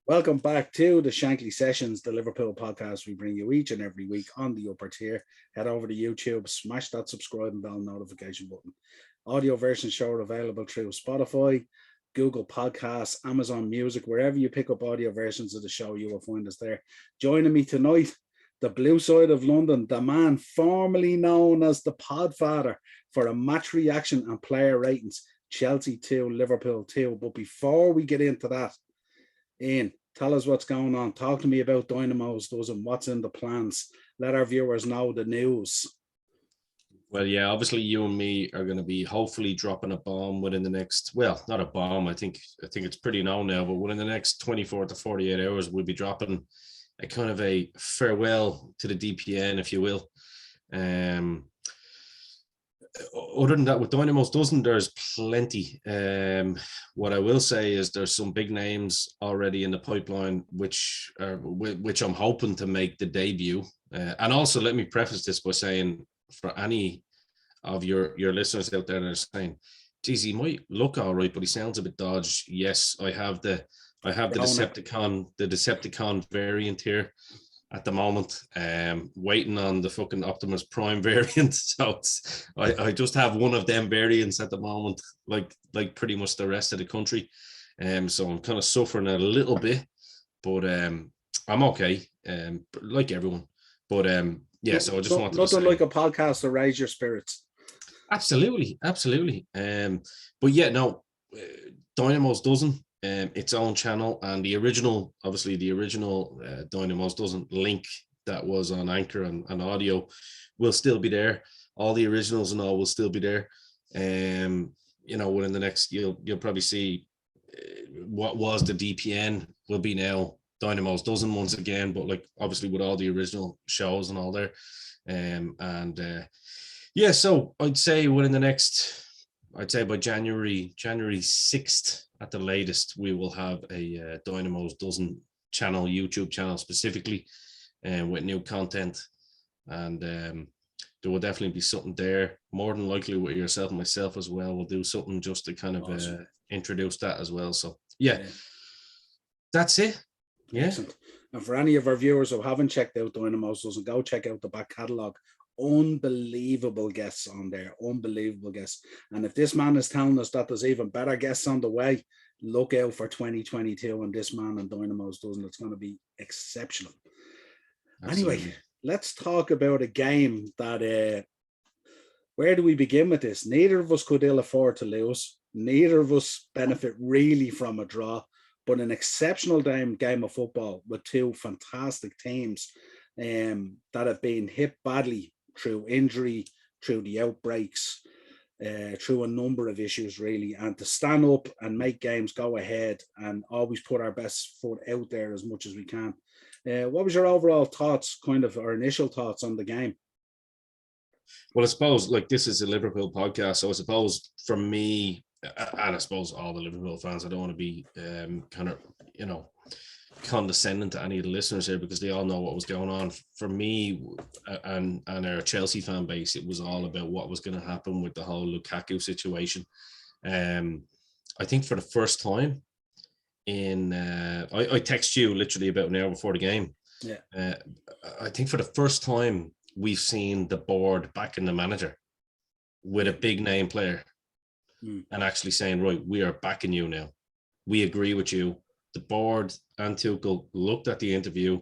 Welcome back to the Shankly Sessions, the Liverpool podcast we bring you each and every week on the upper tier. Head over to YouTube, smash that subscribe and bell notification button. Audio versions show are available through Spotify, Google Podcasts, Amazon Music, wherever you pick up audio versions of the show, you will find us there. Joining me tonight, the blue side of London, the man formerly known as the Podfather for a match reaction and player ratings, Chelsea 2, Liverpool 2. But before we get into that, Ian, tell us what's going on. Talk to me about Dynamo's dozen. What's in the plans? Let our viewers know the news. Well, yeah, obviously you and me are going to be hopefully dropping a bomb within the next, well, not a bomb. I think it's pretty known now, but within the next 24 to 48 hours, we'll be dropping a kind of a farewell to the DPN, if you will. Other than that, with Dynamo's dozen, there's plenty. What I will say is there's some big names already in the pipeline, which I'm hoping to make the debut. And also, let me preface this by saying, for any of your listeners out there that are saying, geez, he might look all right, but he sounds a bit dodgy. Yes, I have the Decepticon variant here at the moment, waiting on the fucking Optimus Prime variant. So I just have one of them variants at the moment, like pretty much the rest of the country. So I'm kind of suffering a little bit, but I'm okay, like everyone. But yeah, so I just wanted to say, nothing like a podcast to raise your spirits. Absolutely. But yeah, no, Dynamo's dozen. Its own channel, and the original Dynamo's doesn't link that was on Anchor and audio will still be there. All the originals and all will still be there. Within the next, you'll probably see what was the DPN will be now Dynamo's dozen once again, but like obviously with all the original shows and all there. Yeah, so I'd say within the next, by January 6th at the latest, we will have a Dynamo's dozen channel, YouTube channel specifically, with new content. And there will definitely be something there, more than likely with yourself and myself as well. We'll do something just to kind of introduce that as well. So yeah, that's it. Yeah. Excellent. And for any of our viewers who haven't checked out Dynamo's dozen, go check out the back catalogue. Unbelievable guests on there, unbelievable guests. And if this man is telling us that there's even better guests on the way, look out for 2022 and this man and Dynamo's dozen. It's going to be exceptional. Absolutely. Anyway, let's talk about a game that where do we begin with this? Neither of us could ill afford to lose. Neither of us benefit really from a draw, but an exceptional game of football with two fantastic teams that have been hit badly through injury, through the outbreaks, through a number of issues really, and to stand up and make games go ahead and always put our best foot out there as much as we can. What was your overall thoughts, or initial thoughts on the game? Well, I suppose like this is a Liverpool podcast, so I suppose for me, and I suppose all the Liverpool fans, I don't want to be condescending to any of the listeners here because they all know what was going on. For me and our Chelsea fan base, it was all about what was going to happen with the whole Lukaku situation. I think for the first time I text you literally about an hour before the game. Yeah. I think for the first time we've seen the board backing the manager with a big name player and actually saying, right, we are backing you now. We agree with you. The board and Tuchel looked at the interview.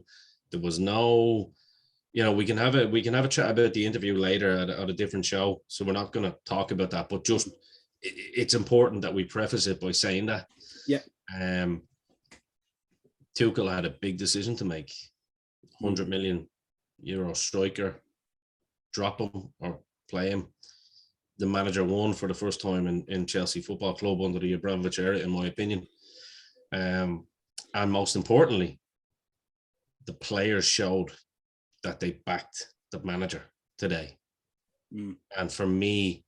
There was no, we can have a chat about the interview later at a different show. So we're not going to talk about that, but just it's important that we preface it by saying that. Yeah. Tuchel had a big decision to make. 100 million euro striker, drop him or play him. The manager won for the first time in Chelsea Football Club under the Abramovich era, in my opinion. And most importantly, the players showed that they backed the manager today. And for me,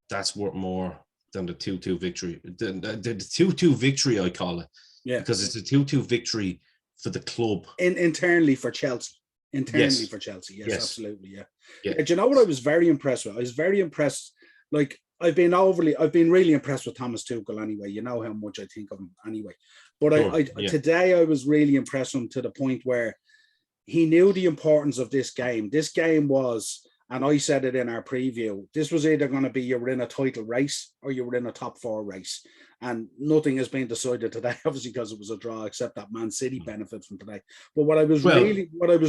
that's worth more than the 2-2 victory. The 2-2 victory, I call it. Yeah. Because it's a 2-2 victory for the club. Internally for Chelsea. For Chelsea. Yes, absolutely. Yeah. Do you know what I was very impressed with? I was very impressed. Like, I've been really impressed with Thomas Tuchel anyway. You know how much I think of him anyway. But Sure, yeah. today I was really impressed with him to the point where he knew the importance of this game. This game was, and I said it in our preview, this was either going to be you were in a title race or you were in a top four race. And nothing has been decided today, obviously, because it was a draw, except that Man City benefit from today. But what I was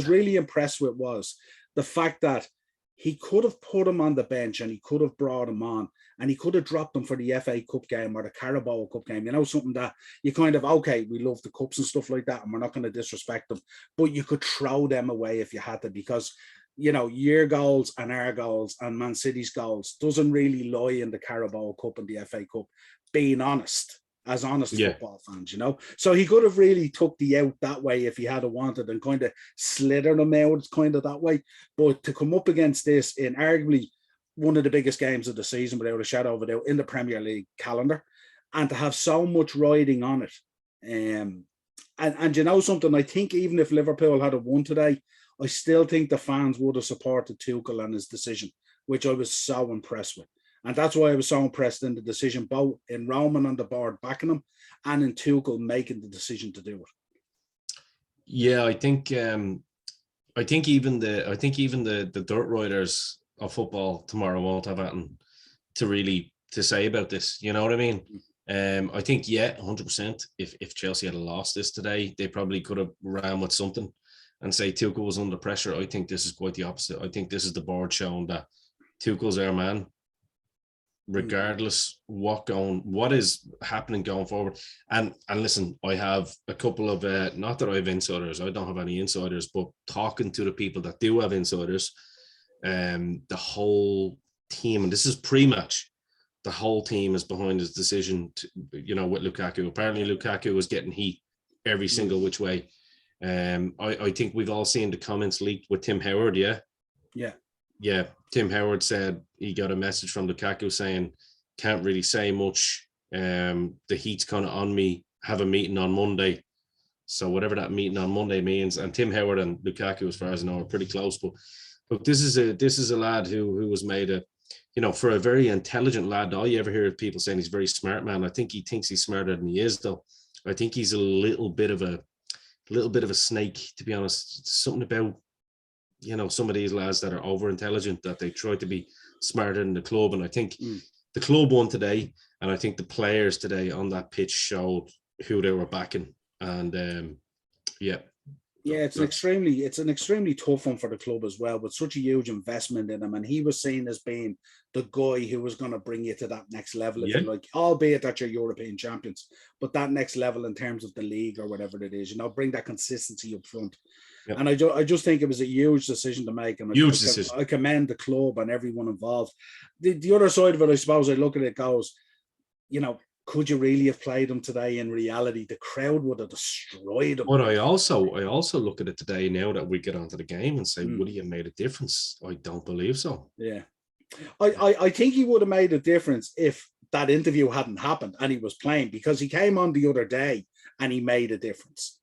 really impressed with was the fact that he could have put him on the bench and he could have brought him on and he could have dropped him for the FA Cup game or the Carabao Cup game. You know, something that you kind of, okay, we love the cups and stuff like that and we're not going to disrespect them, but you could throw them away if you had to, because, you know, your goals and our goals and Man City's goals doesn't really lie in the Carabao Cup and the FA Cup, being honest. As honest football fans, you know. So he could have really took the out that way if he had wanted and kind of slithered them out kind of that way. But to come up against this in arguably one of the biggest games of the season, without a shadow of a doubt, in the Premier League calendar, and to have so much riding on it. And you know something, I think even if Liverpool had won today, I still think the fans would have supported Tuchel and his decision, which I was so impressed with. And that's why I was so impressed in the decision, both in Roman on the board backing him and in Tuchel making the decision to do it. Yeah, I think even the dirt riders of football tomorrow won't have anything to say about this. You know what I mean? I think 100%. If Chelsea had lost this today, they probably could have ran with something and say Tuchel was under pressure. I think this is quite the opposite. I think this is the board showing that Tuchel's our man, regardless what is happening going forward. And listen, I have a couple of not that I have insiders, I don't have any insiders, but talking to the people that do have insiders, the whole team, and this is pre-match, the whole team is behind his decision to, you know, with Lukaku. Apparently Lukaku was getting heat every single which way. I think we've all seen the comments leaked with Tim Howard. Yeah, Tim Howard said he got a message from Lukaku saying, can't really say much. The heat's kind of on me. Have a meeting on Monday. So whatever that meeting on Monday means. And Tim Howard and Lukaku, as far as I know, are pretty close. But this is a lad who was made a, you know, for a very intelligent lad. All you ever hear people saying he's a very smart man. I think he thinks he's smarter than he is, though. I think he's a little bit of a snake, to be honest. Something about, you know, some of these lads that are over intelligent, that they try to be smarter than the club. And I think the club won today, and I think the players today on that pitch showed who they were backing. And it's an extremely tough one for the club as well, with such a huge investment in him. And he was seen as being the guy who was going to bring you to that next level, if you like, albeit that you're European champions, but that next level in terms of the league or whatever it is, you know, bring that consistency up front. Yep. And I just think it was a huge decision to make. And I commend the club and everyone involved. The other side of it, I suppose, I look at it goes, you know, could you really have played them today? In reality, the crowd would have destroyed them. But I also look at it today, now that we get onto the game, and say, would he have made a difference? I don't believe so. Yeah. I think he would have made a difference if that interview hadn't happened and he was playing, because he came on the other day and he made a difference.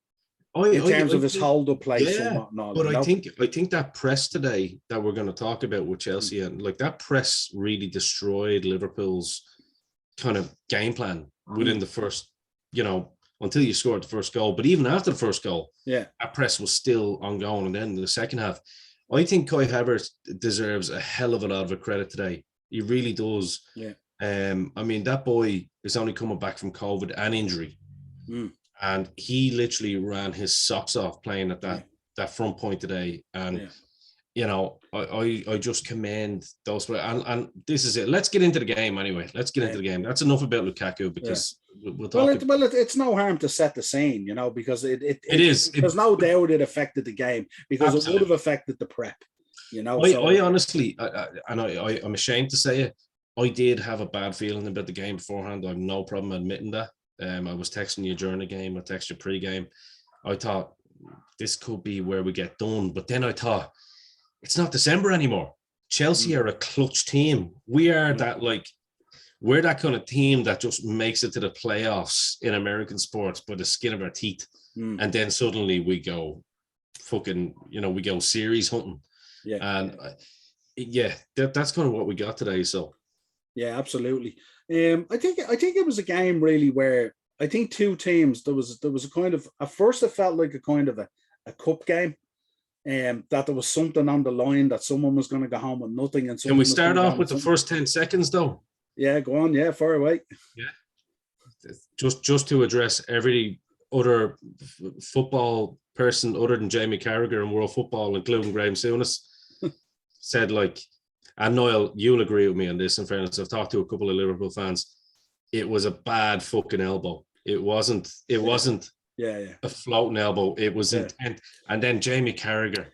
In terms of his hold-up place and whatnot. But I think that press today that we're going to talk about with Chelsea, and like that press really destroyed Liverpool's kind of game plan within the first, you know, until you scored the first goal. But even after the first goal, that press was still ongoing. And then in the second half, I think Kai Havertz deserves a hell of a lot of credit today. He really does. Yeah. I mean, that boy is only coming back from COVID and injury. And he literally ran his socks off playing at that front point today. And, you know, I just commend those players. And this is it. Let's get into the game anyway. Let's get into the game. That's enough about Lukaku, because we'll talk. It's no harm to set the scene, you know, because it is. There's no doubt it affected the game, because it would have affected the prep, you know. I honestly, I'm ashamed to say it, I did have a bad feeling about the game beforehand. I have no problem admitting that. I was texting you during the game. I texted you pre-game. I thought this could be where we get done. But then I thought, it's not December anymore. Chelsea are a clutch team. We are that, like, we're that kind of team that just makes it to the playoffs in American sports by the skin of our teeth. And then suddenly we go fucking, you know, we go series hunting. And that's kind of what we got today. So Yeah, absolutely. I think it was a game really where I think two teams there was a kind of at first it felt like a kind of a cup game. That there was something on the line that someone was going to go home with nothing and Can we someone was going start to go off home with with the something. first 10 seconds though? Yeah, go on. Yeah, far away. Yeah. Just to address every other football person other than Jamie Carragher in world football, including Graham Souness, said like, and Niall, you'll agree with me on this. In fairness, I've talked to a couple of Liverpool fans. It was a bad fucking elbow. It wasn't. Yeah. A floating elbow. It was intent. And then Jamie Carragher.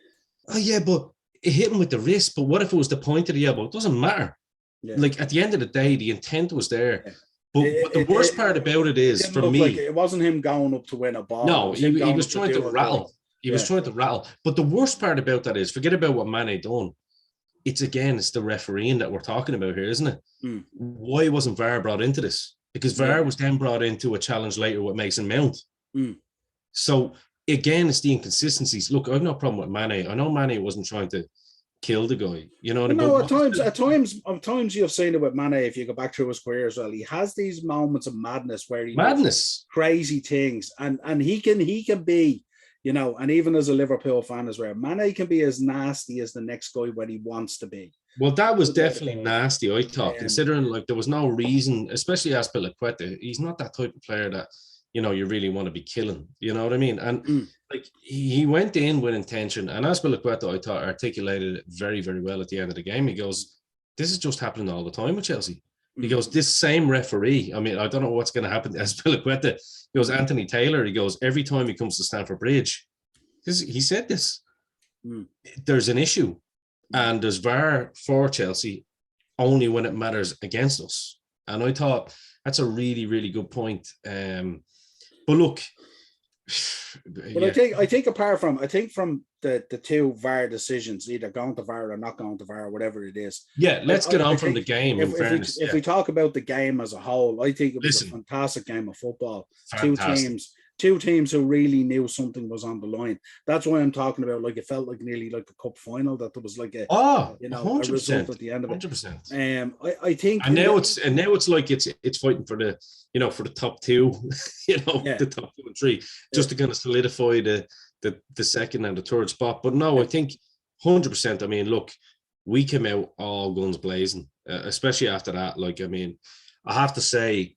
Oh yeah, but it hit him with the wrist. But what if it was the point of the elbow? It doesn't matter. Yeah. Like at the end of the day, the intent was there. Yeah. But the worst part about it is, didn't for look me, like it wasn't him going up to win a ball. no, he was trying to rattle. He was Yeah. trying to rattle. But the worst part about that is, forget about what Mane done. It's the refereeing that we're talking about here, isn't it? Mm. Why wasn't VAR brought into this? Because VAR was then brought into a challenge later with Mason Mount. Mm. So again, it's the inconsistencies. Look, I've no problem with Mane. I know Mane wasn't trying to kill the guy. You know what I mean? No, at times you've seen it with Mane. If you go back through his career as well, he has these moments of madness where he does crazy things, and he can be, you know, and even as a Liverpool fan as well, Mane can be as nasty as the next guy when he wants to be. Well, that was definitely nasty, I thought, considering like there was no reason, especially Azpilicueta. He's not that type of player that, you know, you really want to be killing. You know what I mean? And like he went in with intention, and Azpilicueta, I thought, articulated it very, very well at the end of the game. He goes, "This is just happening all the time with Chelsea." He goes, "This same referee. I mean, I don't know what's going to happen to Azpilicueta." He goes, "Anthony Taylor." He goes, "Every time he comes to Stamford Bridge," because he said this, there's an issue. And there's VAR for Chelsea only when it matters against us. And I thought that's a really, really good point. But look, but I think from the two VAR decisions, either going to VAR or not going to VAR, or whatever it is. Yeah, let's get on from the game. If we talk about the game as a whole, I think it was a fantastic game of football. Fantastic. Two teams who really knew something was on the line. That's why I'm talking about, like, it felt like nearly like a cup final, that there was like a a result at the end of it. 100%. I think, and now it's like it's fighting for the, you know, for the top two, you know, the top 2 and 3, just to kind of solidify the second and the third spot. But no, I think 100%. I mean, look, we came out all guns blazing, especially after that. Like, I mean, I have to say,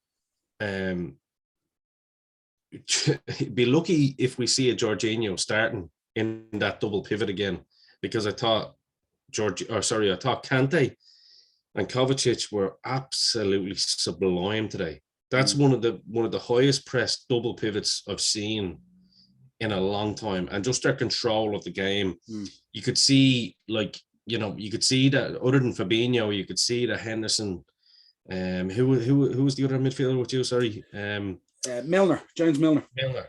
be lucky if we see a Jorginho starting in that double pivot again, because I thought Kante and Kovacic were absolutely sublime today. That's one of the highest pressed double pivots I've seen in a long time, and just their control of the game. You could see, like, you know, you could see that other than Fabinho, you could see that Henderson. Who was the other midfielder with you? Sorry. James Milner.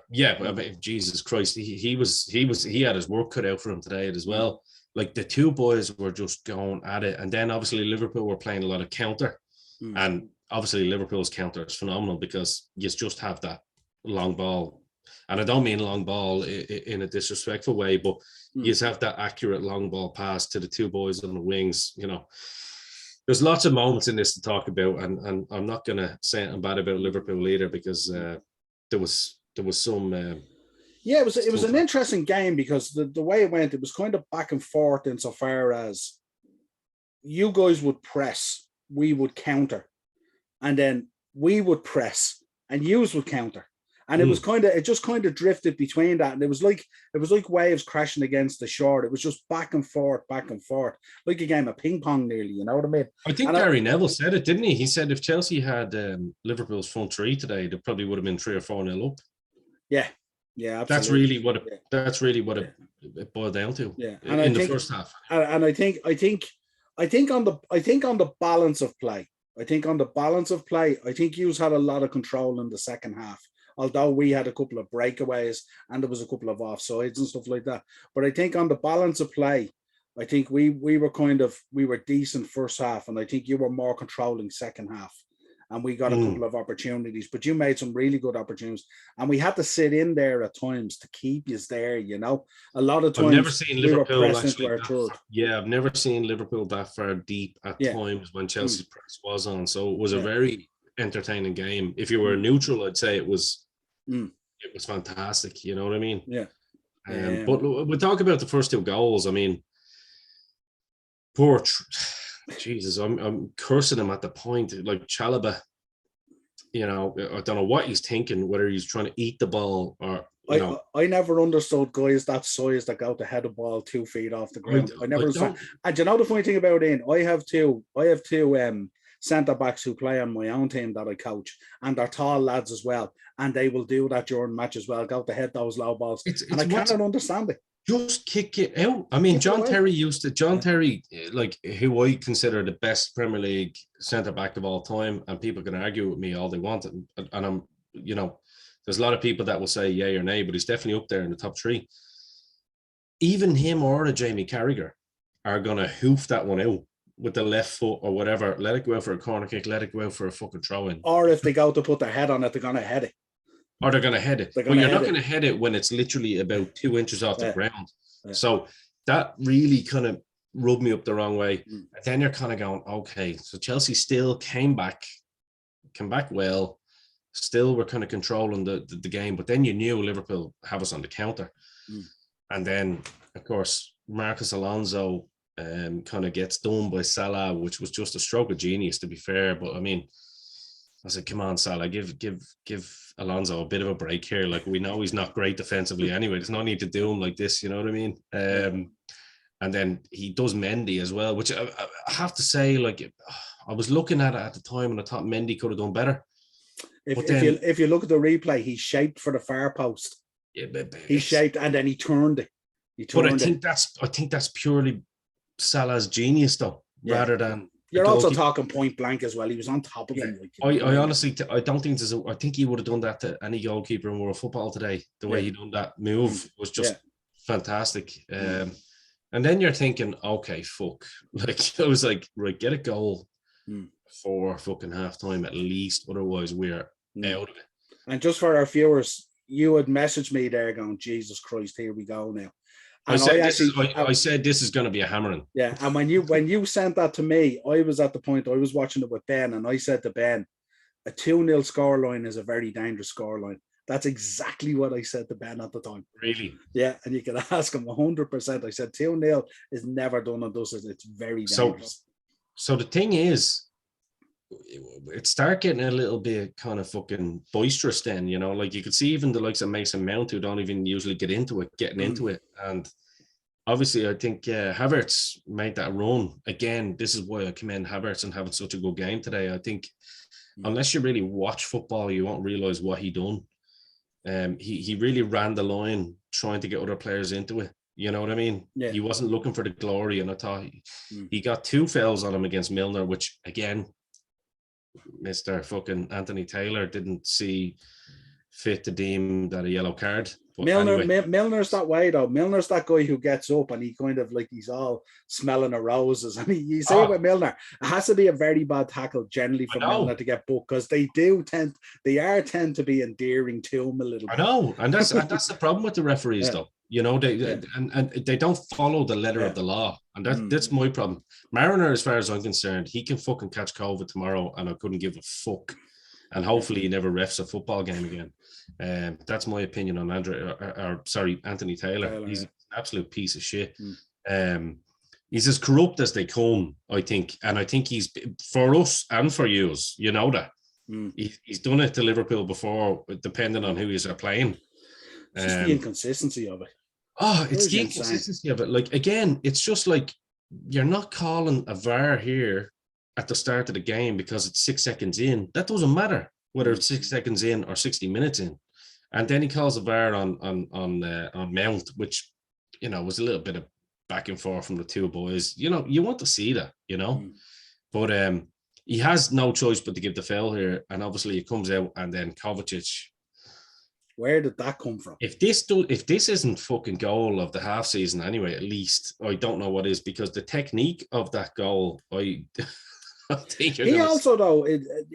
Yeah, I mean, Jesus Christ, he had his work cut out for him today as well. Like, the two boys were just going at it, and then obviously Liverpool were playing a lot of counter, and obviously Liverpool's counter is phenomenal because you just have that long ball, and I don't mean long ball in a disrespectful way, but you just have that accurate long ball pass to the two boys on the wings. You know, there's lots of moments in this to talk about, and I'm not going to say anything bad about Liverpool either, because there was some. It was an interesting game, because the way it went, it was kind of back and forth insofar as you guys would press, we would counter, and then we would press and yous would counter. And it just kind of drifted between that. And it was like waves crashing against the shore. It was just back and forth, like a game of ping pong nearly, you know what I mean? I think Gary Neville said it, didn't he? He said if Chelsea had Liverpool's front three today, they probably would have been 3 or 4-0 up. Yeah, absolutely. That's really what it boiled down to. Yeah, in the first half. And I think on the balance of play, I think Hughes had a lot of control in the second half. Although we had a couple of breakaways and there was a couple of offsides and stuff like that. But I think on the balance of play, I think we were decent first half, and I think you were more controlling second half. and we got a couple of opportunities, but you made some really good opportunities, and we had to sit in there at times to keep you there. You know, a lot of times I've never seen Liverpool we were pressing to our third. Yeah, I've never seen Liverpool that far deep at times when Chelsea's press was on. So it was a very entertaining game. If you were neutral, I'd say it was fantastic. You know what I mean? Yeah. But we talk about the first 2 goals. I mean, poor Jesus, I'm cursing him at the point. Like Chalobah, you know, I don't know what he's thinking, whether he's trying to eat the ball or I never understood guys that size that go to head a ball 2 feet off the ground. I never understand. And you know the funny thing about it, I have two centre backs who play on my own team that I coach, and they're tall lads as well, and they will do that during match as well, go to head those low balls. And I cannot understand it. Just kick it out. I mean, John Terry, like, who I consider the best Premier League centre back of all time, and people can argue with me all they want, and I'm, you know, there's a lot of people that will say yay or nay, but he's definitely up there in the top 3. Even him or a Jamie Carragher are gonna hoof that one out with the left foot or whatever. Let it go out for a corner kick. Let it go out for a fucking throw in. Or if they go to put their head on it, they're gonna head it. Or they're gonna head it. But you're not gonna head it when it's literally about 2 inches off the ground. Yeah. So that really kind of rubbed me up the wrong way. And then you're kind of going, okay, so Chelsea still came back well. Still, we're kind of controlling the game, but then you knew Liverpool have us on the counter. And then, of course, Marcus Alonso kind of gets done by Salah, which was just a stroke of genius, to be fair. But I mean, I said, come on, Salah, give Alonso a bit of a break here. Like, we know he's not great defensively anyway. There's no need to do him like this, you know what I mean? And then he does Mendy as well, which I have to say, like, I was looking at it at the time and I thought Mendy could have done better. If you look at the replay, he's shaped for the far post. Yeah, he's shaped, and then he turned it. I think that's purely Salah's genius, though, rather than. You're also talking point blank as well. He was on top of him. I honestly, I don't think I think he would have done that to any goalkeeper in world football today. The way he done that move was just fantastic. And then you're thinking, okay, fuck. Like, I was like, right, get a goal for fucking halftime at least. Otherwise, we're out of it. And just for our viewers, you had messaged me there going, Jesus Christ, here we go now. And I said this is going to be a hammering. Yeah, and when you sent that to me, I was at the point, I was watching it with Ben, and I said to Ben, a 2-0 scoreline is a very dangerous scoreline. That's exactly what I said to Ben at the time. Really? Yeah, and you can ask him 100%. I said 2-0 is never done and does it. It's very dangerous. So the thing is, it start getting a little bit kind of fucking boisterous then, you know, like you could see even the likes of Mason Mount, who don't even usually get into it, getting into it. And obviously I think Havertz made that run. Again, this is why I commend Havertz and having such a good game today. I think unless you really watch football, you won't realise what he done. He really ran the line trying to get other players into it. You know what I mean? Yeah. He wasn't looking for the glory, and I thought he got 2 fouls on him against Milner, which again, Mr. fucking Anthony Taylor didn't see fit to deem that a yellow card. But Milner's that way though. Milner's that guy who gets up and he kind of like he's all smelling of roses. I mean, you say about Milner, it has to be a very bad tackle generally for Milner to get booked, because they tend to be endearing to him a little bit. I know, and that's the problem with the referees though. You know, and they don't follow the letter of the law, and that's my problem. Mariner, as far as I'm concerned, he can fucking catch COVID tomorrow, and I couldn't give a fuck. And hopefully, he never refs a football game again. That's my opinion on Anthony Taylor. He's an absolute piece of shit. He's as corrupt as they come, I think, and I think he's for us and for you. You know that he's done it to Liverpool before, depending on who he's playing. It's just the inconsistency of it. Oh, it's the inconsistency of it. Like, again, it's just like you're not calling a VAR here at the start of the game because it's 6 seconds in. That doesn't matter whether it's 6 seconds in or 60 minutes in. And then he calls a VAR on Mount, which, you know, was a little bit of back and forth from the two boys. You know, you want to see that, you know. But he has no choice but to give the foul here, and obviously it comes out, and then Kovacic. Where did that come from? If this isn't fucking goal of the half season anyway, at least I don't know what is, because the technique of that goal, I I think you're He going to. also, though,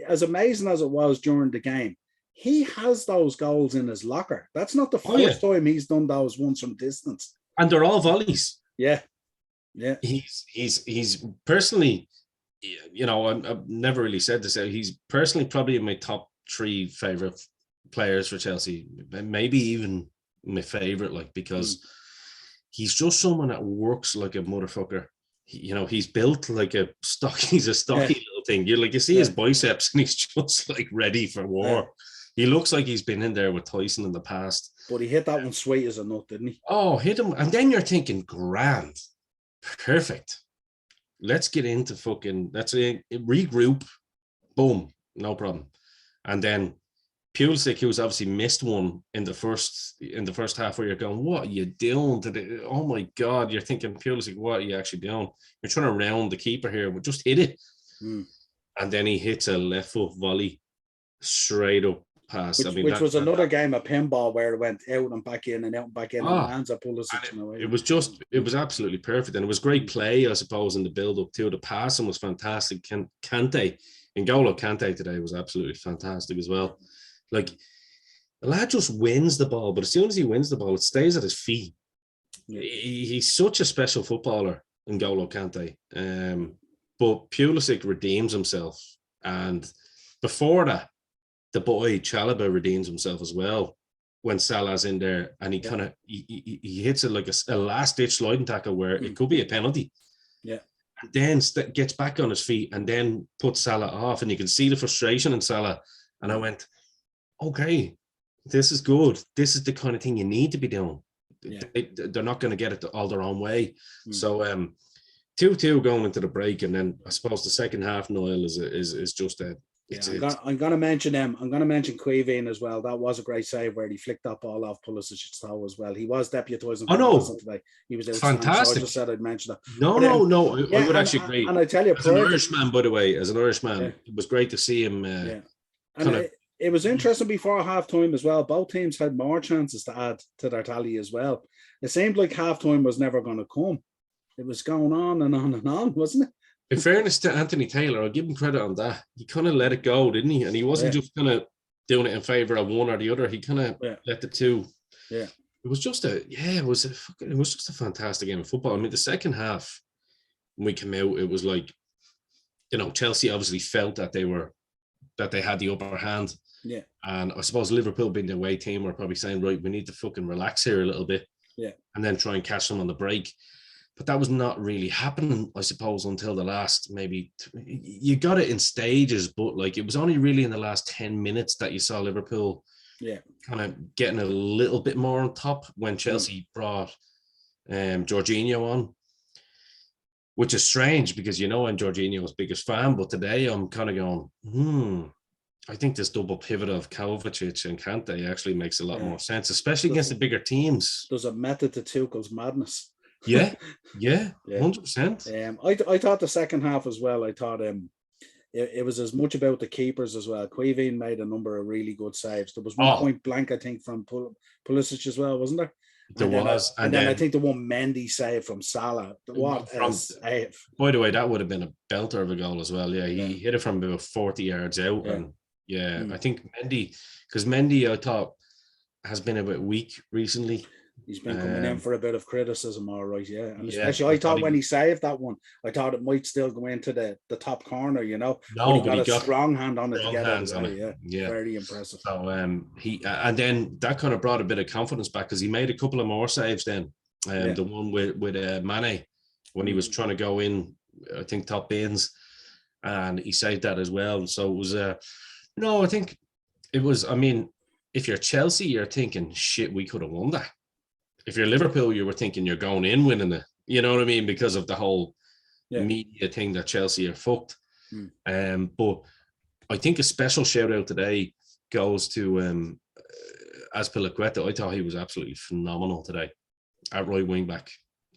as amazing as it was during the game, he has those goals in his locker. That's not the first time he's done those ones from distance. And they're all volleys. Yeah. He's personally, I've never really said this. He's personally probably my top 3 favorite players for Chelsea. Maybe even my favorite, because he's just someone that works like a motherfucker. He's built like a stock. He's a stocky little thing. You see his biceps, and he's just like ready for war. Yeah. He looks like he's been in there with Tyson in the past. But he hit that one sweet as a nut, didn't he? Oh, hit him. And then you're thinking, grand, perfect. Let's get into let's regroup. Boom, no problem. And then Pulisic, who's obviously missed one in the first half, where you're going, what are you doing? Oh my God, you're thinking, Pulisic, what are you actually doing? You're trying to round the keeper here, but just hit it. And then he hits a left foot volley straight up past. Which was another game of pinball where it went out and back in and out and back in, and hands up Pulisic. It was absolutely perfect, and it was great play, I suppose, in the build up too. The passing was fantastic. N'Golo Kante today was absolutely fantastic as well. Like, the lad just wins the ball, but as soon as he wins the ball, it stays at his feet. Yeah. He's such a special footballer, N'Golo Kante. But Pulisic redeems himself, and before that, the boy Chalobah redeems himself as well when Salah's in there, and he kind of he hits it like a last-ditch sliding tackle where it could be a penalty. Yeah. And then gets back on his feet and then puts Salah off, and you can see the frustration in Salah. And I went, okay, this is good. This is the kind of thing you need to be doing. Yeah. They're not going to get it all their own way. So 2-2 going into the break, and then I suppose the second half, Niall, is just a. I'm going to mention them. I'm going to mention Quivin as well. That was a great save where he flicked that ball off Pulisic's toe as well. He was deputising. Oh no, today. He was fantastic. So I just said I'd mention that. No. I would actually agree. And I tell you, as an Irishman, by the way, it was great to see him. And it was interesting before half time as well. Both teams had more chances to add to their tally as well. It seemed like half time was never going to come. It was going on and on and on, wasn't it? In fairness to Anthony Taylor, I'll give him credit on that. He kind of let it go, didn't he? And he wasn't just kind of doing it in favour of one or the other. He kind of let the two. Yeah. It was just it was just a fantastic game of football. I mean, the second half, when we came out, it was like, Chelsea obviously felt that they had the upper hand. Yeah. And I suppose Liverpool, being the away team, were probably saying, right, we need to fucking relax here a little bit. Yeah. And then try and catch them on the break. But that was not really happening, I suppose, until the last you got it in stages, but like it was only really in the last 10 minutes that you saw Liverpool kind of getting a little bit more on top when Chelsea brought Jorginho on, which is strange because I'm Jorginho's biggest fan, but today I'm kind of going, I think this double pivot of Kovacic and Kante actually makes a lot more sense, especially against the bigger teams. There's a method to Tuchel's madness. Yeah, 100%. I thought the second half as well. I thought it was as much about the keepers as well. Quivin made a number of really good saves. There was one point blank, I think, from Pulisic as well, wasn't there? And then I think the one Mendy save from Salah. What a save! By the way, that would have been a belter of a goal as well. Yeah, he hit it from about 40 yards out, and I think Mendy, I thought, has been a bit weak recently. He's been coming in for a bit of criticism, all right, and especially I thought when he saved that one, I thought it might still go into the top corner, No, but he got a strong hand on it to get out of there. Yeah, very impressive. So he and then that kind of brought a bit of confidence back because he made a couple of more saves. Then the one with Mane when he was trying to go in, I think top bins, and he saved that as well. So it was I think it was. I mean, if you're Chelsea, you're thinking, shit, we could have won that. If you're Liverpool, you were thinking you're going in winning it. You know what I mean? Because of the whole media thing that Chelsea are fucked. But I think a special shout out today goes to Azpilicueta. I thought he was absolutely phenomenal today at right wing back.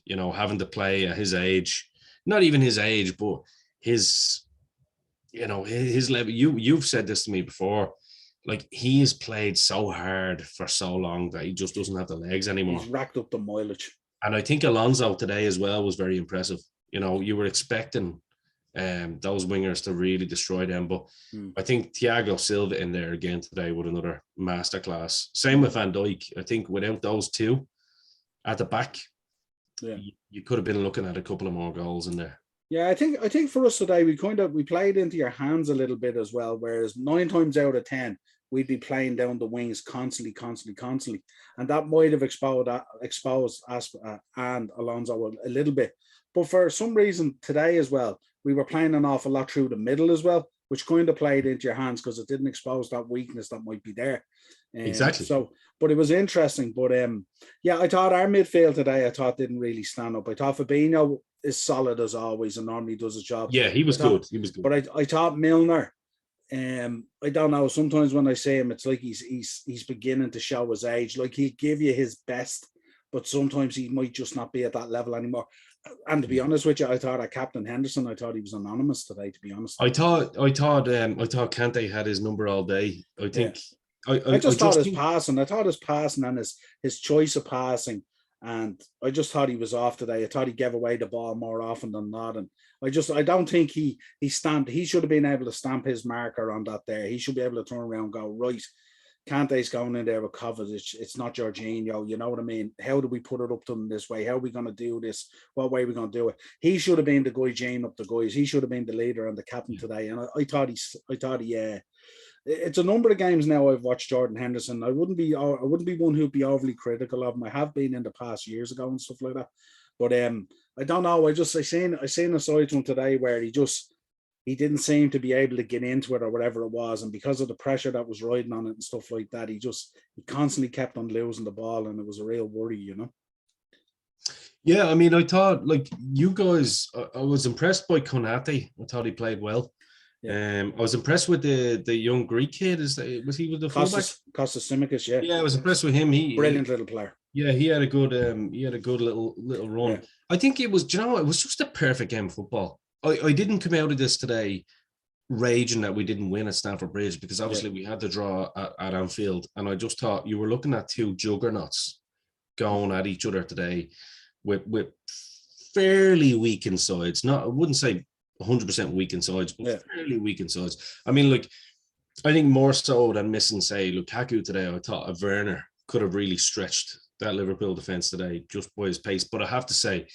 Having to play at his age, not even his age, but his level. You've said this to me before. Like, he has played so hard for so long that he just doesn't have the legs anymore. He's racked up the mileage. And I think Alonso today as well was very impressive. You were expecting those wingers to really destroy them. But I think Thiago Silva in there again today with another masterclass. Same with Van Dijk. I think without those two at the back, you could have been looking at a couple of more goals in there. Yeah, I think for us today, we played into your hands a little bit as well. Whereas 9 times out of 10, we'd be playing down the wings constantly, and that might have exposed us and Alonso a little bit. But for some reason today as well, we were playing an awful lot through the middle as well, which kind of played into your hands because it didn't expose that weakness that might be there. Exactly. So, but it was interesting. But I thought our midfield today, didn't really stand up. I thought Fabinho is solid as always and normally does a job. Yeah, he was good. He was good. But I thought Milner, I don't know. Sometimes when I see him, it's like he's beginning to show his age. Like he'll give you his best, but sometimes he might just not be at that level anymore. And to be honest with you, I thought at Captain Henderson, I thought he was anonymous today. To be honest, I thought Kante had his number all day. I think. Yeah. I just thought his passing. I thought his passing and his choice of passing, and I just thought he was off today. I thought he gave away the ball more often than not, and I don't think he stamped. He should have been able to stamp his marker on that there. He should be able to turn around and go, right, Kante's going in there with Kovacic. It's not Jorginho. You know what I mean? How do we put it up to them this way? How are we going to do this? What way are we going to do it? He should have been the guy geeing up the guys. He should have been the leader and the captain today. And I thought he it's a number of games now I've watched Jordan Henderson. I wouldn't be one who'd be overly critical of him. I have been in the past years ago and stuff like that. But I don't know. I seen a side to him today where he didn't seem to be able to get into it or whatever it was, and because of the pressure that was riding on it and stuff like that, he constantly kept on losing the ball, and it was a real worry, you know. Yeah, I mean, I thought like you guys, I was impressed by Konate. I thought he played well. Yeah. I was impressed with the young Greek kid. Was he with the fullback? Kostas Tsimikas, yeah. Yeah, I was impressed with him. Brilliant little player. Yeah, he had a good little run. Yeah. I think it was, it was just a perfect game of football. I didn't come out of this today raging that we didn't win at Stamford Bridge, because obviously we had the draw at Anfield, and I just thought you were looking at two juggernauts going at each other today with fairly weak insides. I wouldn't say 100% weak insides, but fairly weak insides. I mean, like, I think more so than missing, say, Lukaku today, I thought Werner could have really stretched that Liverpool defence today just by his pace. But I have to say,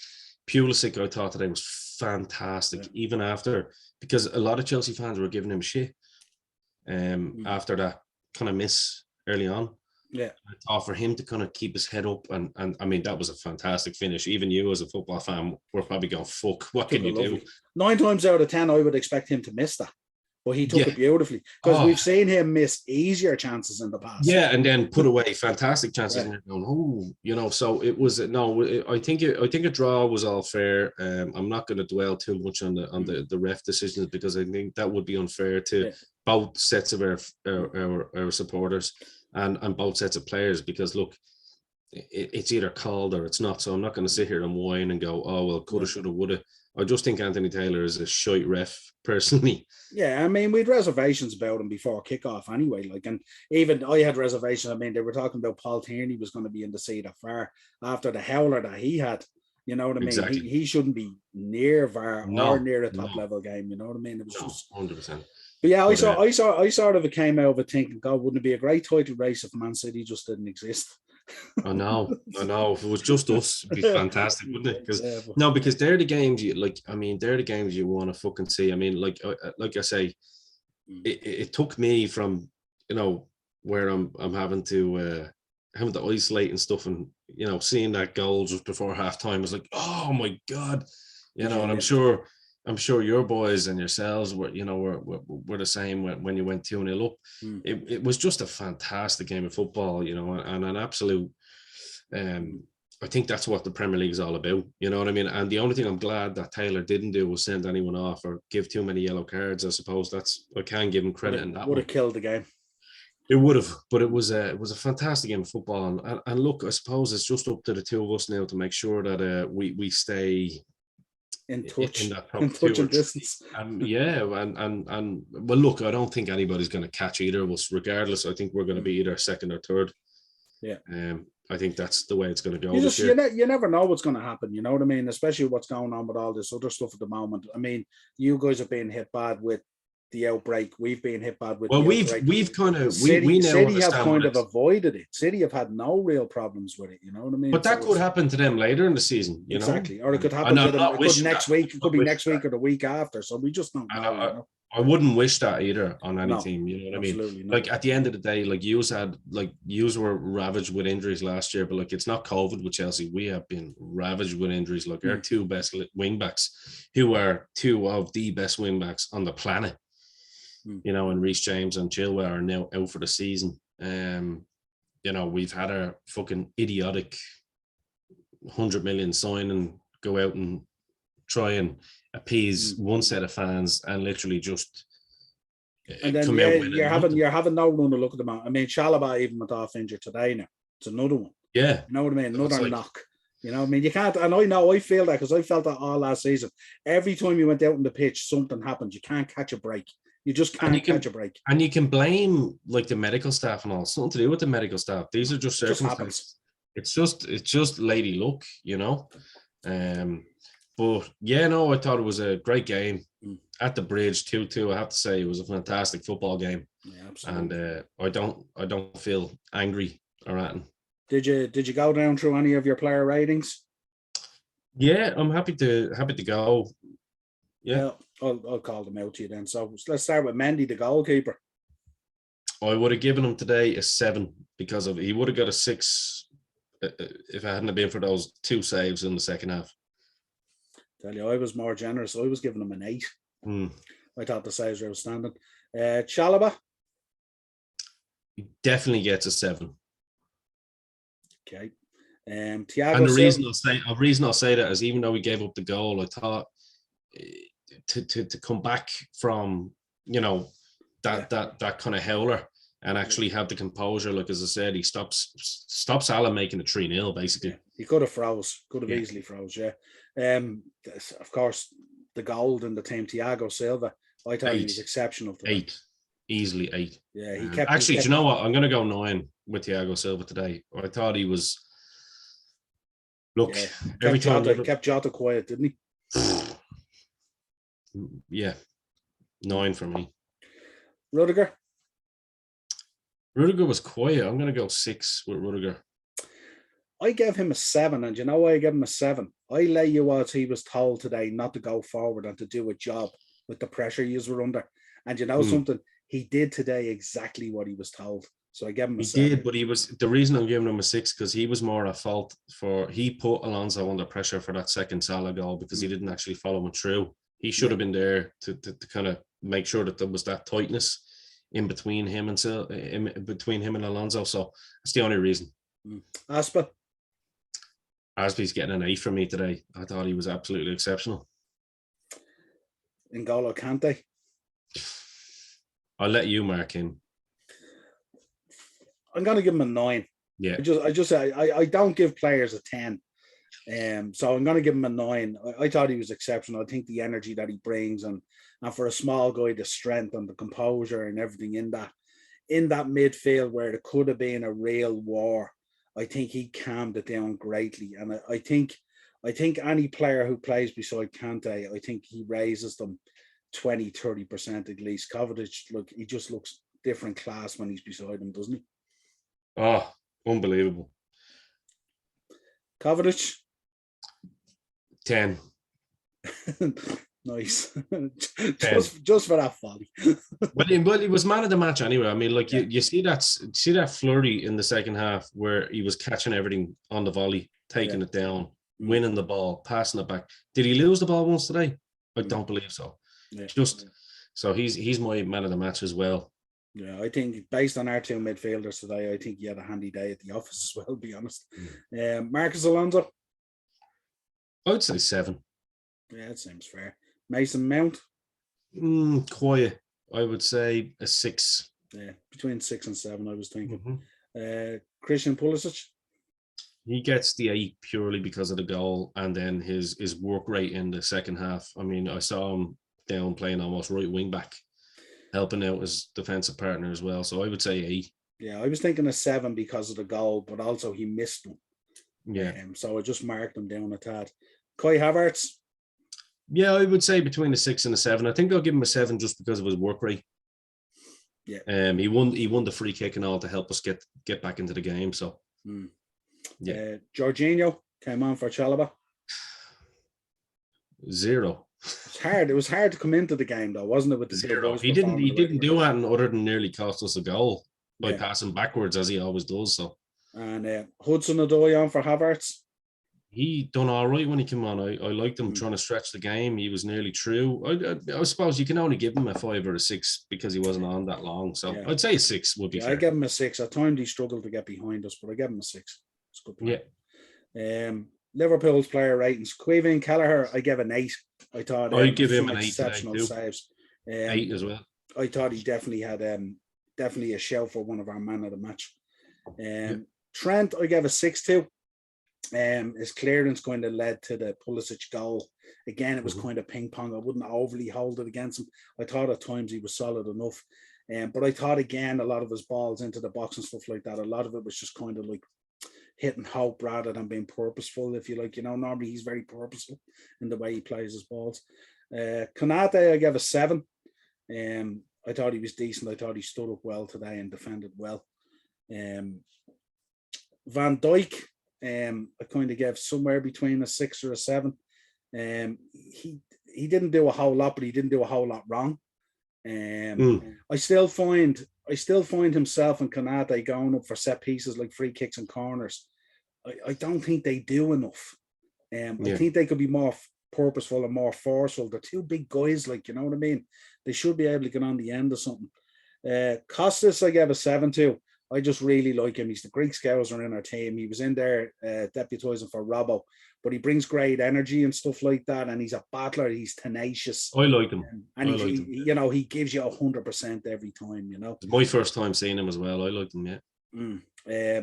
Pulisic, I thought today was fantastic, even after, because a lot of Chelsea fans were giving him shit after that kind of miss early on. Yeah, I thought for him to kind of keep his head up, and I mean, that was a fantastic finish. Even you as a football fan were probably going, fuck, what can you do? 9 times out of 10, I would expect him to miss that. But he took it beautifully, because we've seen him miss easier chances in the past. Yeah, and then put away fantastic chances. And you're going, so it was I think a draw was all fair. I'm not going to dwell too much on the ref decisions, because I think that would be unfair to both sets of our supporters and both sets of players, because look, it's either called or it's not. So I'm not going to sit here and whine and go, oh well, coulda, shoulda, woulda. I just think Anthony Taylor is a shite ref, personally. Yeah, I mean, we had reservations about him before kickoff anyway. Like, and even I had reservations. I mean, they were talking about Paul Tierney was going to be in the seat of VAR after the howler that he had. You know what I mean? Exactly. He shouldn't be near VAR or near a top level game. You know what I mean? It was just 100%. But yeah, I sort of came out of it thinking, God, wouldn't it be a great title race if Man City just didn't exist? I know. If it was just us, it'd be fantastic, wouldn't it? Because they're the games they're the games you want to fucking see. I mean, like I say, it took me from, where I'm having to isolate and stuff, and seeing that goal just before halftime was like, oh my God, and I'm sure your boys and yourselves were the same when you went 2-0 up. It was just a fantastic game of football, and an absolute. I think that's what the Premier League is all about. You know what I mean? And the only thing I'm glad that Taylor didn't do was send anyone off or give too many yellow cards. I suppose I can give him credit in that. Would have killed the game. It would have, but it was a fantastic game of football. And look, I suppose it's just up to the two of us now to make sure that we stay in touch, and distance. And well, look, I don't think anybody's going to catch either of us. Regardless, I think we're going to be either second or third. Yeah. I think that's the way it's going to go You this just year. you never know what's going to happen. You know what I mean? Especially what's going on with all this other stuff at the moment. I mean, you guys have been hit bad with the outbreak. We've been hit bad with Well, the outbreak. we've kind of City, we now City have understand kind what of avoided it. City have had no real problems with it. You know what I mean? but that could happen to them later in the season, you exactly, know. or it could And happen to I'm them. not It could wishing next that. week. It could Not be wishing next week that. or the week after. So we just don't know. You know? I wouldn't wish that either on any No, team. You know what I mean? absolutely not. Like at the end of the day, like yous were ravaged with injuries last year, but like it's not COVID with Chelsea. We have been ravaged with injuries. Like our two best wing backs, who are two of the best wing backs on the planet, you know, and Reece James and Chilwell are now out for the season. You know, we've had a fucking idiotic 100 million signing go out and try and appease one set of fans and literally just and then come out with you're having no run to look at them. I mean, Chalobah even went off injured today now. It's another one. Yeah. You know what I mean? Another knock. You know what I mean? You can't, and I feel that because I felt that all last season. Every time you went out on the pitch, something happened. You can't catch a break. You just can't catch a break. And you can blame like the medical staff and all. Something to do with the medical staff. These are just circumstances. It's just lady luck, you know. But yeah, no, I thought it was a great game at the Bridge 2-2. I have to say it was a fantastic football game. Yeah, absolutely. And I don't feel angry or anything. Did you go down through any of your player ratings? Yeah, I'm happy to go. Yeah, I'll call them out to you then. So let's start with Mendy, the goalkeeper. I would have given him today a 7 because he would have got a 6 if it hadn't been for those 2 saves in the second half. Tell you, I was more generous. I was giving him an 8. I thought the saves were outstanding. Chalobah? He definitely gets a 7. Okay. Thiago. And the reason I'll say that is even though we gave up the goal, I thought to come back from, you know, that kind of howler and actually have the composure, like as I said, he stops Salah making it 3-0 basically. Yeah, he could have easily froze, yeah. Of course, the gold in the team, Thiago Silva. I thought he was exceptional today. 8. Easily 8. Yeah, he kept. Actually, do you know what? I'm going to go 9 with Thiago Silva today. I thought he was. Look, every time kept Jota quiet, didn't he? Yeah, 9 for me. Rudiger was quiet. I'm going to go 6 with Rudiger. I gave him a 7, and you know why I gave him a 7? I lay you odds he was told today not to go forward and to do a job with the pressure he were under. And you know something? He did today exactly what he was told. So I gave him a 7. He did, but the reason I'm giving him a 6 because he was more at fault he put Alonso under pressure for that second Salah goal because he didn't actually follow him through. He should have been there to kind of make sure that there was that tightness in between him and Alonso. So that's the only reason. Aspie's getting an 8 from me today. I thought he was absolutely exceptional. N'Golo Kante. I'll let you mark him. I'm going to give him a 9. Yeah. I don't give players a 10. So I'm going to give him a 9. I thought he was exceptional. I think the energy that he brings and for a small guy, the strength and the composure and everything in that midfield where there could have been a real war, I think he calmed it down greatly. And I think any player who plays beside Kante, I think he raises them 20-30% at least. Kovacic, he just looks different class when he's beside him, doesn't he? Oh, unbelievable. Kovacic? 10. Nice. just for that folly. Well, he was man of the match anyway. I mean, like you see that flurry in the second half where he was catching everything on the volley, taking it down, winning the ball, passing it back. Did he lose the ball once today? I don't believe so. Yeah. So he's my man of the match as well. Yeah, I think based on our 2 midfielders today, I think he had a handy day at the office as well, to be honest. Marcus Alonso? I would say 7. Yeah, that seems fair. Mason Mount? Quiet. I would say a 6. Yeah, between 6 and 7, I was thinking. Christian Pulisic? He gets the 8 purely because of the goal and then his work rate in the second half. I mean, I saw him down playing almost right wing back, helping out his defensive partner as well. So I would say 8. Yeah, I was thinking a 7 because of the goal, but also he missed one. Yeah. So I just marked him down a tad. Kai Havertz. Yeah, I would say between a 6 and a 7. I think I'll give him a 7 just because of his work rate. Yeah. He won the free kick and all to help us get back into the game. So yeah. Jorginho came on for Chalobah. 0. It was hard to come into the game though, wasn't it? With the 0. He didn't do anything other than nearly cost us a goal by passing backwards as he always does. So and Hudson-Odoi on for Havertz. He done all right when he came on. I liked him trying to stretch the game. He was nearly through. I suppose you can only give him a 5 or a 6 because he wasn't on that long. So I'd say a 6 would be fair. I give him a 6. At times he struggled to get behind us, but I give him a 6. It's a good player. Yeah. Liverpool's player ratings. Quavian Kelleher, I give an 8. I thought I'd give him an 8 exceptional saves. 8 as well. I thought he definitely had definitely a shout for one of our man of the match. Trent, I gave a 6 to. His clearance kind of led to the Pulisic goal. Again, it was kind of ping pong. I wouldn't overly hold it against him. I thought at times he was solid enough. But I thought again, a lot of his balls into the box and stuff like that, a lot of it was just kind of like hitting hope rather than being purposeful, if you like. Normally he's very purposeful in the way he plays his balls. Konate, I gave a 7. I thought he was decent. I thought he stood up well today and defended well. Van Dijk, I kind of gave somewhere between a 6 or a 7. He didn't do a whole lot, but he didn't do a whole lot wrong. I still find himself and Konate going up for set pieces like free kicks and corners. I don't think they do enough. I think they could be more purposeful and more forceful. They're two big guys, like, you know what I mean? They should be able to get on the end of something. Costas, I gave a 7 to. I just really like him. He's the Greek scouser in our team. He was in there deputising for Robbo, but he brings great energy and stuff like that. And he's a battler. He's tenacious. I like him. And he gives you 100% every time, It's my first time seeing him as well. I like him, yeah.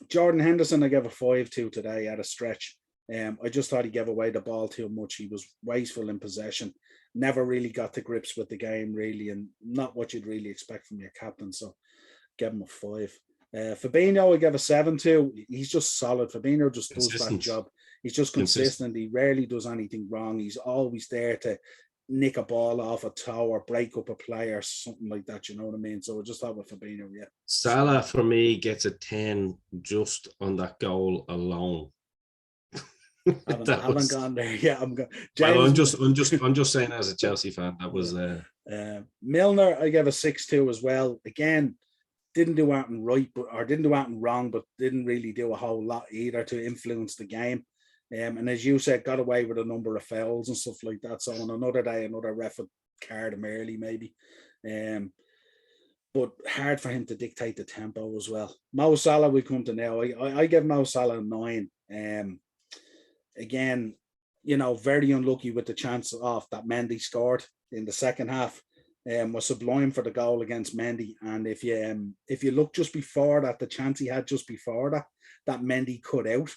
Jordan Henderson, I gave a 5 to today at a stretch. I just thought he gave away the ball too much. He was wasteful in possession. Never really got to grips with the game, really, and not what you'd really expect from your captain. So give him a 5. Fabinho, I gave a 7 to. He's just solid. Fabinho just does that job. He's just consistent. He rarely does anything wrong. He's always there to nick a ball off a toe or break up a player, something like that. You know what I mean? So I just thought with Fabinho, yeah. Salah for me gets a 10 just on that goal alone. haven't gone there. Yeah, I'm going. Well, I'm just saying as a Chelsea fan, that was Milner. I gave a 6 to as well. Again, didn't do anything right, or didn't do anything wrong, but didn't really do a whole lot either to influence the game. And as you said, got away with a number of fouls and stuff like that. So on another day, another ref would card him early, maybe. But hard for him to dictate the tempo as well. Mo Salah, we come to now. I give Mo Salah a 9. Again, very unlucky with the chance off that Mendy scored in the second half. Was sublime for the goal against Mendy. And if you look just before that, the chance he had just before that Mendy cut out.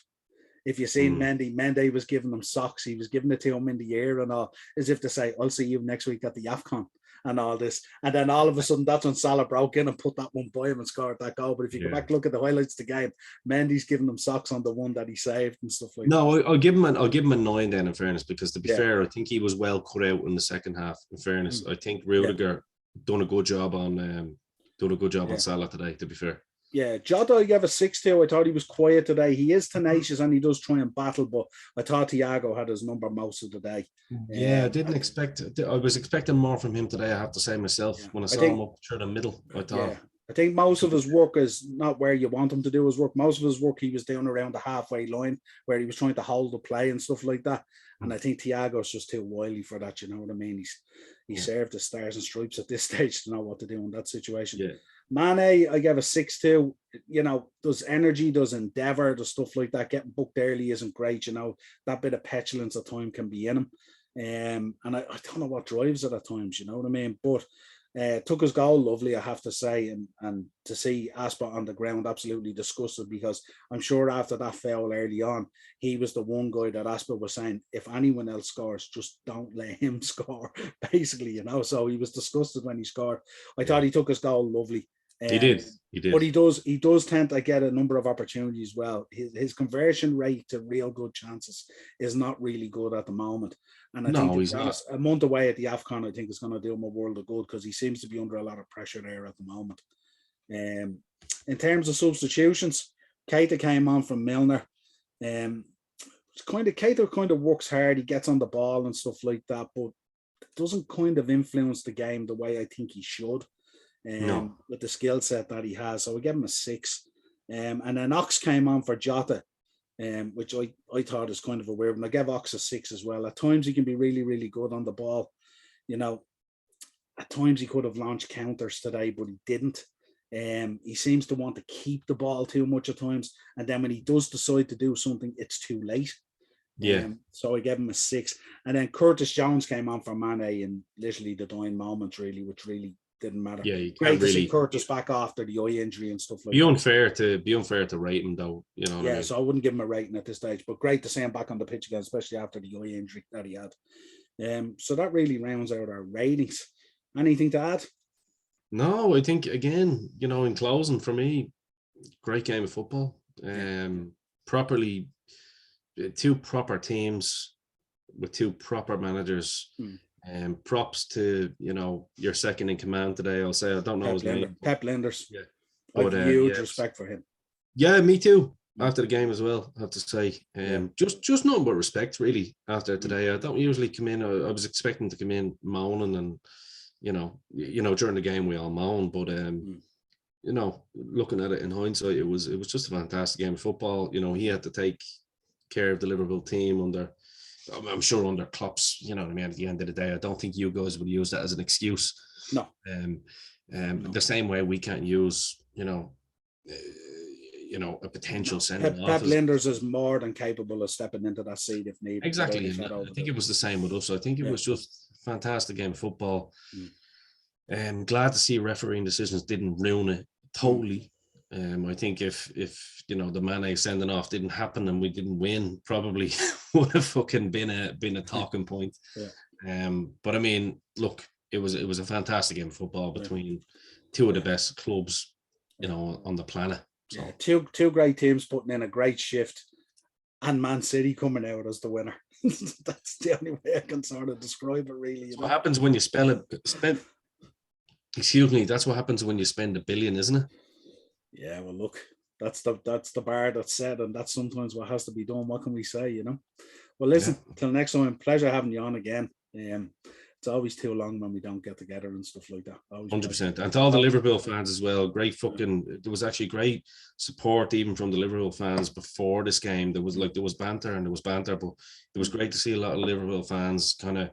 If you seen Mendy was giving him socks. He was giving it to him in the air and all, as if to say, I'll see you next week at the AFCON and all this. And then all of a sudden, that's when Salah broke in and put that one by him and scored that goal. But if you go back, look at the highlights of the game, Mendy's giving him socks on the one that he saved and stuff like that. No, I'll give him a 9 then, in fairness, because to be fair, I think he was well cut out in the second half. In fairness, I think Rudiger done a good job on Salah today, to be fair. Yeah, Jota, I gave a 6 to. I thought he was quiet today. He is tenacious and he does try and battle, but I thought Thiago had his number most of the day. Yeah, I was expecting more from him today, I have to say myself, when I saw him up through the middle. I think most of his work is not where you want him to do his work. Most of his work, he was down around the halfway line where he was trying to hold the play and stuff like that. And I think Thiago's just too wily for that, you know what I mean? He served the stars and stripes at this stage to know what to do in that situation. Yeah. Mane, I gave a 6 to. Does energy, does endeavour, does stuff like that. Getting booked early isn't great, that bit of petulance at time can be in him. And I don't know what drives it at times, you know what I mean? But took his goal lovely, I have to say, and to see Asper on the ground absolutely disgusted, because I'm sure after that foul early on, he was the one guy that Asper was saying, if anyone else scores, just don't let him score, basically, so he was disgusted when he scored. I thought he took his goal lovely. He did. He did. But he does tend to get a number of opportunities well. His conversion rate to real good chances is not really good at the moment. And I think he's not. A month away at the AFCON, I think is going to do him a world of good because he seems to be under a lot of pressure there at the moment. In terms of substitutions, Keita came on from Milner. Keita kind of works hard. He gets on the ball and stuff like that, but doesn't kind of influence the game the way I think he should. With the skill set that he has. So we give him a 6. And then Ox came on for Jota, which I thought is kind of a weird one. I gave Ox a 6 as well. At times he can be really, really good on the ball. You know, at times he could have launched counters today, but he didn't. He seems to want to keep the ball too much at times. And then when he does decide to do something, it's too late. Yeah. So I gave him a 6. And then Curtis Jones came on for Mane in literally the dying moments, really, which really didn't matter. Yeah, you great can't to really see Curtis back after the eye injury and stuff like be that. Be unfair to rate him though. You know what I mean? So I wouldn't give him a rating at this stage, but great to see him back on the pitch again, especially after the eye injury that he had. So that really rounds out our ratings. Anything to add? No, I think again, you know, in closing for me, great game of football. Properly, 2 proper teams with 2 proper managers. And props to, you know, your second in command today. I'll say I don't know his name. Pep Linders. Yeah. I have huge respect for him. Yeah, me too. After the game as well, I have to say. Just nothing but respect really after today. I don't usually come in. I was expecting to come in moaning and you know, during the game we all moan, but you know, looking at it in hindsight, it was just a fantastic game of football. You know, he had to take care of the Liverpool team under, I'm sure under Klopp's, you know what I mean, at the end of the day. I don't think you guys would use that as an excuse. No. The same way we can't use, you know, a potential sending off. Pep Linders is more than capable of stepping into that seat if needed. Exactly. I think it was the same with us. I think it was just a fantastic game of football. Glad to see refereeing decisions didn't ruin it totally. I think if you know the Mane sending off didn't happen and we didn't win, probably would have fucking been a talking point. But I mean, look, it was a fantastic game of football between 2 of the best clubs, you know, on the planet. So. Yeah, two great teams putting in a great shift, and Man City coming out as the winner. That's the only way I can sort of describe it, really. What happens when you excuse me, that's what happens when you spend $1 billion, isn't it? Yeah, well, look, that's the bar that's set, and that's sometimes what has to be done. What can we say, you know? Well, listen, till next time, pleasure having you on again. It's always too long when we don't get together and stuff like that. 100%. And to all the Liverpool fans as well, there was actually great support even from the Liverpool fans before this game. There was banter, but it was great to see a lot of Liverpool fans kind of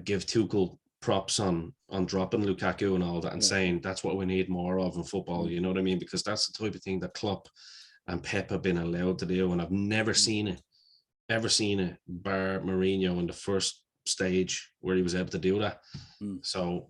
give Tuchel props on dropping Lukaku and all that and saying that's what we need more of in football, you know what I mean? Because that's the type of thing that Klopp and Pep have been allowed to do, and I've never seen it, bar Mourinho in the first stage where he was able to do that. So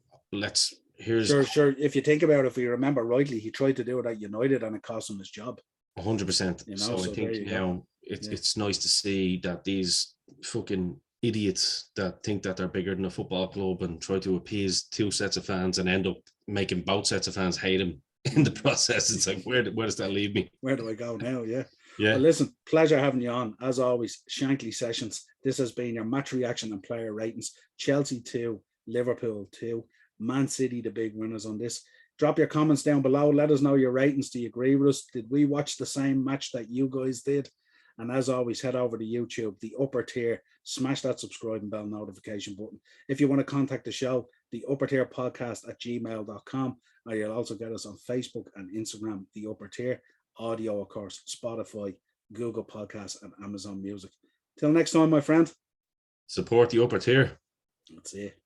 sure. If you think about it, if you remember rightly, he tried to do it at United and it cost him his job. 100%. You know, so I think it's nice to see that these fucking idiots that think that they're bigger than a football club and try to appease 2 sets of fans and end up making both sets of fans hate him in the process. It's like, where does that leave me? Where do I go now? Yeah. Well, listen, pleasure having you on. As always, Shankly Sessions. This has been your match reaction and player ratings. Chelsea 2, Liverpool 2, Man City, the big winners on this. Drop your comments down below. Let us know your ratings. Do you agree with us? Did we watch the same match that you guys did? And as always, head over to YouTube, the upper tier, smash that subscribe and bell notification button. If you want to contact the show, the upper tier podcast @gmail.com, or you'll also get us on Facebook and Instagram, the upper tier, audio, of course, Spotify, Google Podcasts, and Amazon Music. Till next time, my friend. Support the upper tier. That's it.